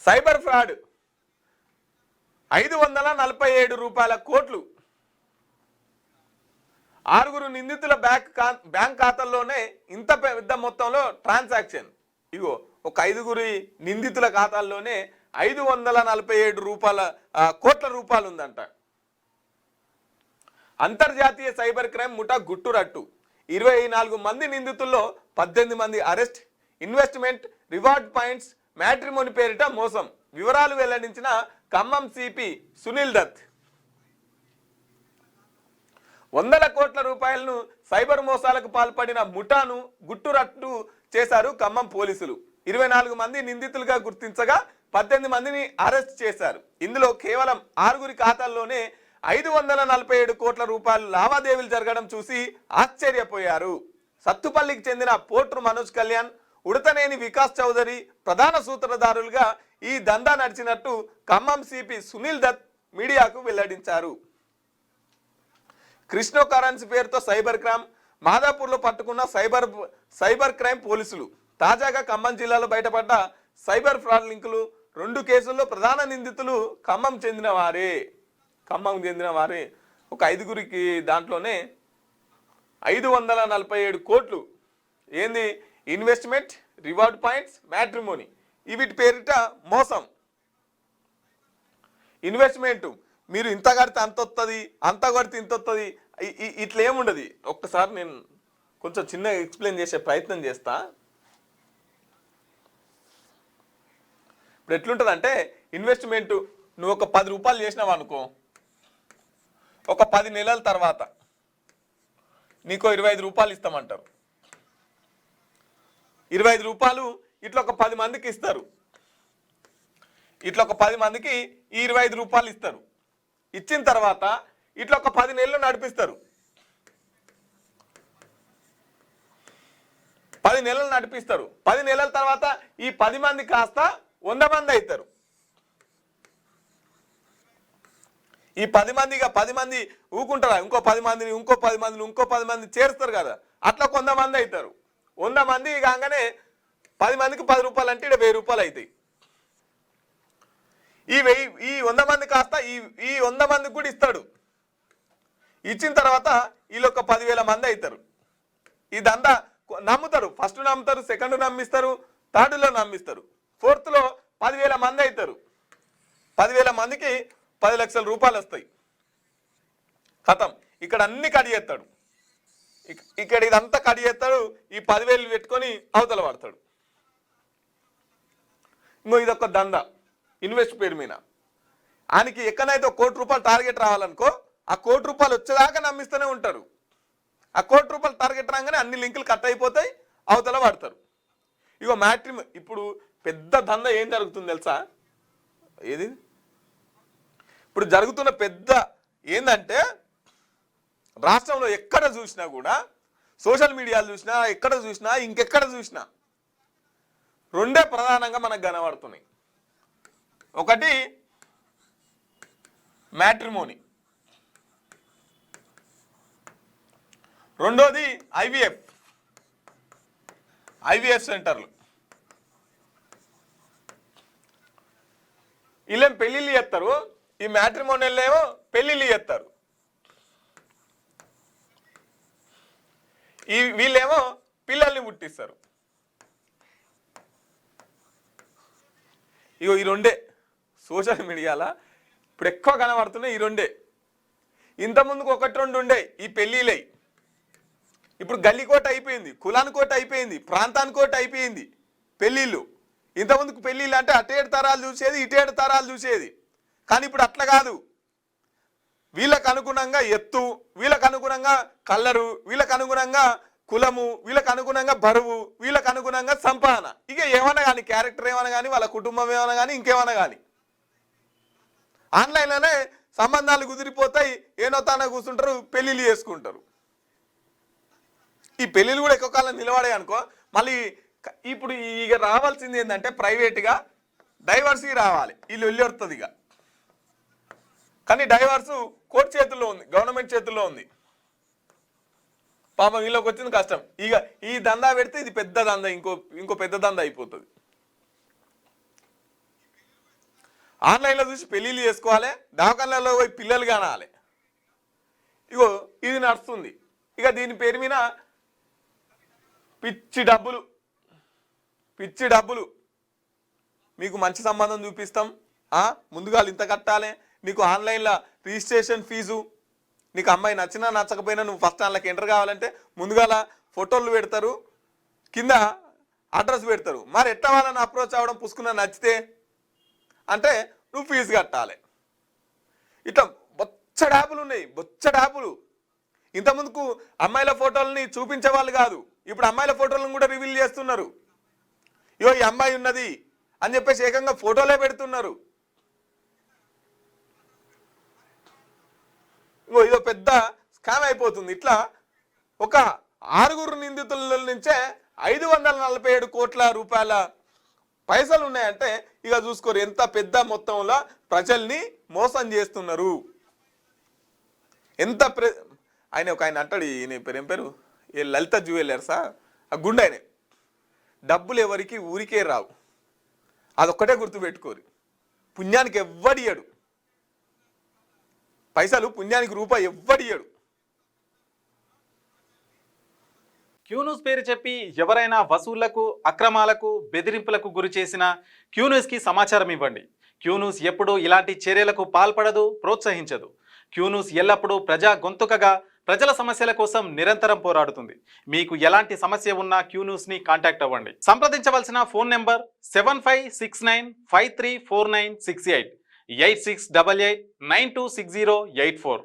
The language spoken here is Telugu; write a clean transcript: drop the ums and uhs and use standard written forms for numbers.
సైబర్ ఫ్రాడ్ 547 రూపాయల కోట్లు. 6 నిందితుల బ్యాంక్ ఖాతాల్లోనే ఇంత పెద్ద మొత్తంలో ట్రాన్సాక్షన్. ఇగో ఒక 5 నిందితుల ఖాతాల్లోనే 547 కోట్ల రూపాయలు ఉందంట. అంతర్జాతీయ సైబర్ క్రైమ్ ముఠా గుట్టురట్టు. 24 మంది నిందితుల్లో 18 మంది arrest. Investment, reward points, matrimony పేరిట మోసం. వివరాలు వెల్లడించిన ఖమ్మం సిపి సునీల్ దత్. 100 కోట్ల రూపాయలను సైబర్ మోసాలకు పాల్పడిన ముఠాను గుట్టురట్టు చేశారు ఖమ్మం పోలీసులు. 24 మంది నిందితులుగా గుర్తించగా 18 మందిని అరెస్ట్ చేశారు. ఇందులో కేవలం 6 ఖాతాల్లోనే 547 కోట్ల రూపాయలు లావాదేవీలు జరగడం చూసి ఆశ్చర్యపోయారు. సత్తుపల్లికి చెందిన పోట్రు మనోజ్ కళ్యాణ్, ఉడతనేని వికాస్ చౌదరి ప్రధాన సూత్రధారులుగా ఈ దందా నడిచినట్టు ఖమ్మం సిపి సునీల్ దత్ మీడియాకు వెల్లడించారు. క్రిప్టో కరెన్సీ పేరుతో సైబర్ క్రైమ్. మాదాపూర్లో పట్టుకున్న సైబర్ క్రైమ్ పోలీసులు. తాజాగా ఖమ్మం జిల్లాలో బయటపడ్డ సైబర్ ఫ్రాడ్ లింకులు. 2 కేసుల్లో ప్రధాన నిందితులు ఖమ్మం చెందిన వారే. ఒక 5 దాంట్లోనే 547 కోట్లు ఏంది ఇన్వెస్ట్మెంట్, రివార్డ్ పాయింట్స్, మ్యాట్రిమోని వీటి పేరిట మోసం. ఇన్వెస్ట్మెంట్ మీరు ఇంత కడితే అంత వస్తుంది, అంత కడితే ఇంత వస్తుంది, ఇట్లా ఏముండదు. ఒక్కసారి నేను కొంచెం చిన్నగా ఎక్స్ప్లెయిన్ చేసే ప్రయత్నం చేస్తా. ఇప్పుడు ఎట్లుంటుందంటే ఇన్వెస్ట్మెంట్ నువ్వు ఒక 10 రూపాయలు చేసినావు అనుకో, ఒక 10 నెలల తర్వాత నీకో 25 రూపాయలు ఇస్తామంటారు. 25 రూపాయలు ఇట్లా ఒక 10 మందికి ఇస్తారు. ఇట్లా ఒక 10 మందికి ఈ 25 రూపాయలు ఇస్తారు. ఇచ్చిన తర్వాత ఇట్లా ఒక 10 నెలలు నడిపిస్తారు. 10 నెలలు నడిపిస్తారు. 10 నెలల తర్వాత ఈ 10 మంది కాస్త 100 మంది అవుతారు. ఈ 10 మంది ఊకుంటారా, ఇంకో 10 మందిని, ఇంకో 10 మందిని, ఇంకో 10 మంది చేరుస్తారు కదా, అట్లా 100 మంది అవుతారు. 100 మంది కాగానే 10 మందికి 10 రూపాయలు అంటే 1000 రూపాయలు అవుతాయి. ఈ 100 మంది కాస్త ఈ 100 మందికి కూడా ఇస్తాడు. ఇచ్చిన తర్వాత వీళ్ళు ఒక 10,000 మంది అవుతారు. ఇదంతా నమ్ముతారు. ఫస్ట్ నమ్ముతారు, సెకండ్ నమ్మిస్తారు, థర్డ్లో నమ్మిస్తారు, ఫోర్త్లో 10,000 మంది అవుతారు. 10,000 మందికి 10 లక్షల రూపాయలు వస్తాయి. ఖతం. ఇక్కడ అన్ని కట్ చేస్తాడు. ఇక్కడ ఇదంతా కట్ చేస్తాడు. ఈ 10,000 పెట్టుకొని అవతల పడతాడు. ఇంకో ఇదొక దందా ఇన్వెస్ట్ పేరు మీద. ఆయనకి ఎక్కడైతే 1 కోటి రూపాయలు టార్గెట్ రావాలనుకో, ఆ 1 కోటి రూపాయలు వచ్చేదాకా నమ్మిస్తూనే ఉంటారు. ఆ 1 కోటి రూపాయలు టార్గెట్ రాగానే అన్ని లింకులు కట్ అయిపోతాయి, అవతల పడతారు. ఇగో ఇప్పుడు పెద్ద దందా ఏం జరుగుతుంది తెలుసా? ఏది ఇప్పుడు జరుగుతున్న పెద్ద ఏందంటే, రాష్ట్రంలో ఎక్కడ చూసినా కూడా, సోషల్ మీడియాలు చూసినా, ఎక్కడ చూసినా, ఇంకెక్కడ చూసినా 2 ప్రధానంగా మనకు కనబడుతున్నాయి. ఒకటి మ్యాట్రిమోని, రెండోది ఐవీఎఫ్ సెంటర్లు. వీళ్ళేం పెళ్ళిళ్ళు చేస్తారు, ఈ మ్యాట్రిమోనియల్ ఏమో పెళ్ళిళ్ళు చేస్తారు. వీళ్ళేమో పిల్లల్ని పుట్టిస్తారు. ఇగో ఈ 2 సోషల్ మీడియాలో ఇప్పుడు ఎక్కువ కనబడుతున్నాయి. ఈ 2 ఇంతకుముందుకు 1-2 ఉండే ఈ పెళ్ళిళ్ళై. ఇప్పుడు గల్లీకోట అయిపోయింది, కులానికోట అయిపోయింది, ప్రాంతానికోట అయిపోయింది పెళ్ళిళ్ళు. ఇంతకుముందుకు పెళ్ళిళ్ళు అంటే అటేడు తరాలు చూసేది, ఇటేడు తరాలు చూసేది. కానీ ఇప్పుడు అట్లా కాదు. వీళ్ళకు అనుగుణంగా ఎత్తు, వీళ్ళకు అనుగుణంగా కలరు, వీళ్ళకు అనుగుణంగా కులము, వీళ్ళకు అనుగుణంగా బరువు, వీళ్ళకు అనుగుణంగా సంపాదన. ఇక ఏమన్నా కానీ, క్యారెక్టర్ ఏమన్నా కానీ, వాళ్ళ కుటుంబం ఏమన్నా కానీ, ఇంకేమన్నా కానీ ఆన్లైన్లోనే సంబంధాలు కుదిరిపోతాయి. ఏనోతాన కూర్చుంటారు, పెళ్ళిళ్ళు చేసుకుంటారు. ఈ పెళ్ళిళ్ళు కూడా ఎక్కువ కాలం నిలబడాయి అనుకో. మళ్ళీ ఇప్పుడు ఇక రావాల్సింది ఏంటంటే ప్రైవేట్గా డైవర్స్కి రావాలి. వీళ్ళు వెళ్ళి వస్తుంది ఇక. కానీ డైవర్సు కోర్టు చేతుల్లో ఉంది, గవర్నమెంట్ చేతుల్లో ఉంది. పాపం వీళ్ళకి వచ్చింది కష్టం. ఇక ఈ దందా పెడితే ఇది పెద్ద దందా, ఇంకో పెద్ద దందా అయిపోతుంది. ఆన్లైన్లో చూసి పెళ్ళిళ్ళు చేసుకోవాలి, దవాఖానలలో పోయి పిల్లలు కానాలి. ఇగో ఇది నడుస్తుంది. ఇక దీని పేరు మీద పిచ్చి డబ్బులు మీకు మంచి సంబంధం చూపిస్తాం, ముందుగా ఇంత కట్టాలి, నీకు ఆన్లైన్లో రిజిస్ట్రేషన్ ఫీజు, నీకు అమ్మాయి నచ్చినా నచ్చకపోయినా నువ్వు ఫస్ట్ దాంట్లోకి ఎంటర్ కావాలంటే ముందుగాల ఫోటోలు పెడతారు, కింద అడ్రస్ పెడతారు. మరి ఎట్లా వాళ్ళని అప్రోచ్ అవ్వడం, పుసుకున్న నచ్చితే అంటే నువ్వు ఫీజు కట్టాలి. ఇట్లా బొచ్చడి యాపులు ఉన్నాయి, బొచ్చడి యాపులు. ఇంతకుముందుకు అమ్మాయిల ఫోటోలని చూపించే వాళ్ళు కాదు, ఇప్పుడు అమ్మాయిల ఫోటోలను కూడా రివీల్ చేస్తున్నారు. ఇగో ఈ అమ్మాయి ఉన్నది అని చెప్పేసి ఏకంగా ఫోటోలే పెడుతున్నారు. ఇగో ఇదో పెద్ద స్కామ్ అయిపోతుంది. ఇట్లా ఒక 6 నిందితుల నుంచే 547 కోట్ల రూపాయల పైసలు ఉన్నాయంటే ఇక చూసుకోరు ఎంత పెద్ద మొత్తంలో ప్రజల్ని మోసం చేస్తున్నారు. ఎంత ఆయన అంటాడు, ఈయన పేరు ఏం పేరు, ఏ లలిత జ్యువెలర్సా, ఆ గుండె ఆయన. డబ్బులు ఎవరికి ఊరికే రావు, అదొక్కటే గుర్తుపెట్టుకోరు. పుణ్యానికి ఎవ్వడియడు పైసలు, పుణ్యానికి రూపాయి ఎవ్వడియడు. క్యూన్యూస్ పేరు చెప్పి ఎవరైనా వసూళ్లకు, అక్రమాలకు, బెదిరింపులకు గురి చేసిన క్యూన్యూస్కి సమాచారం ఇవ్వండి. క్యూన్యూస్ ఎప్పుడూ ఇలాంటి చర్యలకు పాల్పడదు, ప్రోత్సహించదు. క్యూన్యూస్ ఎల్లప్పుడూ ప్రజా గొంతుకగా ప్రజల సమస్యల కోసం నిరంతరం పోరాడుతుంది. మీకు ఎలాంటి సమస్య ఉన్నా క్యూన్యూస్ని కాంటాక్ట్ అవ్వండి. సంప్రదించవలసిన ఫోన్ నెంబర్ 7569534968 8688926084.